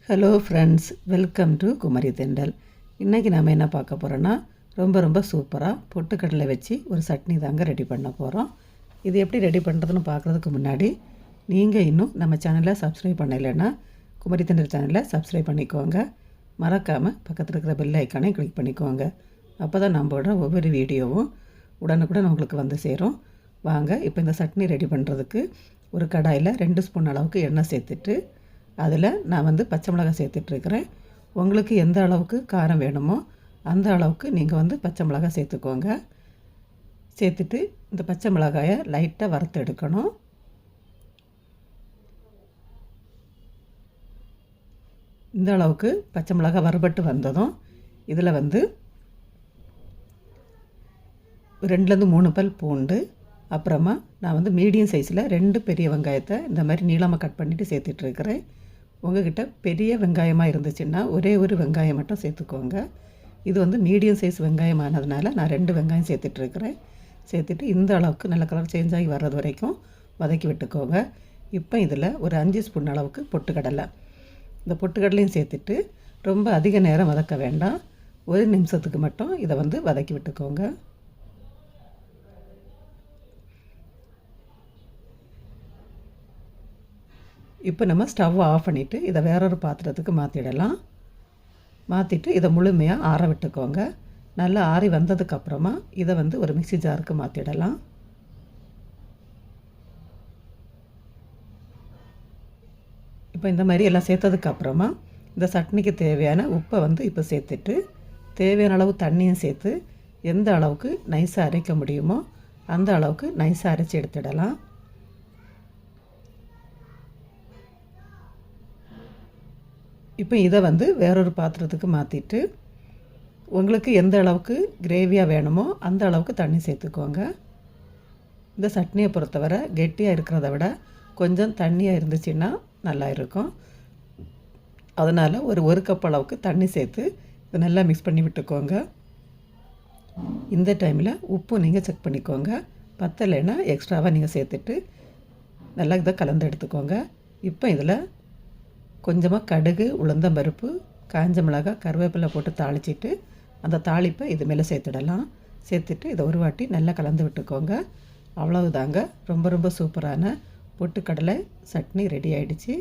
Hello friends, welcome to Kumari dental. இன்றைக்கி நம்ம என்ன பார்க்க போகிறோன்னா, ரொம்ப சூப்பராக பொட்டுக்கடலை வச்சு ஒரு சட்னி தாங்க ரெடி பண்ண போகிறோம். இது எப்படி ரெடி பண்ணுறதுன்னு பார்க்குறதுக்கு முன்னாடி நீங்கள் இன்னும் நம்ம சேனலை சப்ஸ்கிரைப் பண்ணலைன்னா குமரி தெண்டல் சேனலை சப்ஸ்கிரைப் பண்ணிக்கோங்க. மறக்காமல் பக்கத்தில் இருக்கிற பெல் ஐக்கானை கிளிக் பண்ணிக்கோங்க. அப்போ தான் நம்மளோட ஒவ்வொரு வீடியோவும் உடனுக்குடன் உங்களுக்கு வந்து சேரும். வாங்க இப்போ இந்த சட்னி ரெடி பண்ணுறதுக்கு ஒரு கடாயில் 2 ஸ்பூன் அளவுக்கு எண்ணெய் சேர்த்துட்டு அதில் நான் பச்சை மிளகாய் சேர்த்துட்ருக்கிறேன். உங்களுக்கு எந்த அளவுக்கு காரம் வேணுமோ அந்த அளவுக்கு நீங்கள் பச்சை மிளகாய் சேர்த்துக்கோங்க. சேர்த்துட்டு இந்த பச்சை மிளகாயை லைட்டாக வறுத்து எடுக்கணும். இந்த அளவுக்கு பச்சை மிளகாய் வறுபட்டு வந்ததும் இதில் 2-3 பல் பூண்டு, அப்புறமா நான் மீடியம் சைஸில் 2 பெரிய வெங்காயத்தை இந்த மாதிரி நீளமாக கட் பண்ணிவிட்டு சேர்த்துட்ருக்கிறேன். உங்கள்கிட்ட பெரிய வெங்காயமாக இருந்துச்சுன்னா ஒரே ஒரு வெங்காயம் மட்டும் சேர்த்துக்கோங்க. இது மீடியம் சைஸ் வெங்காயமானதுனால நான் 2 வெங்காயம் சேர்த்துட்ருக்கிறேன். சேர்த்துட்டு இந்த அளவுக்கு நல்ல கலர் சேஞ்ச் ஆகி வர்றது வரைக்கும் வதக்கி விட்டுக்கோங்க. இப்போ இதில் ஒரு 5 ஸ்பூன் அளவுக்கு பொட்டுக்கடலை, இந்த பொட்டுக்கடலையும் சேர்த்துட்டு ரொம்ப அதிக நேரம் வதக்க வேண்டாம். 1 நிமிஷத்துக்கு மட்டும் இதை வதக்கி விட்டுக்கோங்க. இப்போ நம்ம ஸ்டவ் ஆஃப் பண்ணிவிட்டு இதை வேறொரு பாத்திரத்துக்கு மாற்றிடலாம். மாற்றிட்டு இதை முழுமையாக ஆற விட்டுக்கோங்க. நல்லா ஆறி வந்ததுக்கப்புறமா இதை ஒரு மிக்ஸி ஜாருக்கு மாற்றிடலாம். இப்போ இந்த மாதிரி எல்லாம் சேர்த்ததுக்கப்புறமா இந்த சட்னிக்கு தேவையான உப்பை இப்போ சேர்த்துட்டு தேவையான அளவு தண்ணியும் சேர்த்து எந்த அளவுக்கு நைஸாக அரைக்க முடியுமோ அந்த அளவுக்கு நைஸாக அரைச்சி எடுத்துடலாம். இப்போ இதை வேறொரு பாத்திரத்துக்கு மாற்றிட்டு உங்களுக்கு எந்த அளவுக்கு கிரேவியாக வேணுமோ அந்த அளவுக்கு தண்ணி சேர்த்துக்கோங்க. இந்த சட்னியை பொறுத்தவரை கெட்டியாக இருக்கிறத விட கொஞ்சம் தண்ணியாக இருந்துச்சுன்னா நல்லா இருக்கும். அதனால் ஒரு கப் அளவுக்கு தண்ணி சேர்த்து இதை நல்லா மிக்ஸ் பண்ணி விட்டுக்கோங்க. இந்த டைமில் உப்பு நீங்கள் செக் பண்ணிக்கோங்க. பத்தலைன்னா எக்ஸ்ட்ராவாக நீங்கள் சேர்த்துட்டு நல்லா இதை கலந்து எடுத்துக்கோங்க. இப்போ இதில் கொஞ்சமாக கடுகு, உளுந்தம்பருப்பு, காஞ்ச மிளகாய், கருவேப்பிலை போட்டு தாளிச்சிட்டு அந்த தாளிப்பை இது மேலே சேர்த்துடலாம். சேர்த்துட்டு இதை ஒரு வாட்டி நல்லா கலந்து விட்டுக்கோங்க. அவ்வளவுதாங்க, ரொம்ப சூப்பரான பொட்டுக்கடலை சட்னி ரெடி ஆகிடுச்சு.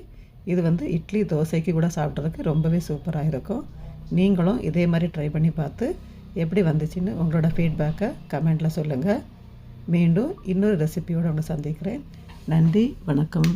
இது இட்லி, தோசைக்கு கூட சாப்பிட்றதுக்கு ரொம்பவே சூப்பராக இருக்கும். நீங்களும் இதே மாதிரி ட்ரை பண்ணி பார்த்து எப்படி வந்துச்சுன்னு உங்களோட ஃபீட்பேக்கை கமெண்டில் சொல்லுங்கள். மீண்டும் இன்னொரு ரெசிபியோடு உங்களை சந்திக்கிறேன். நன்றி, வணக்கம்.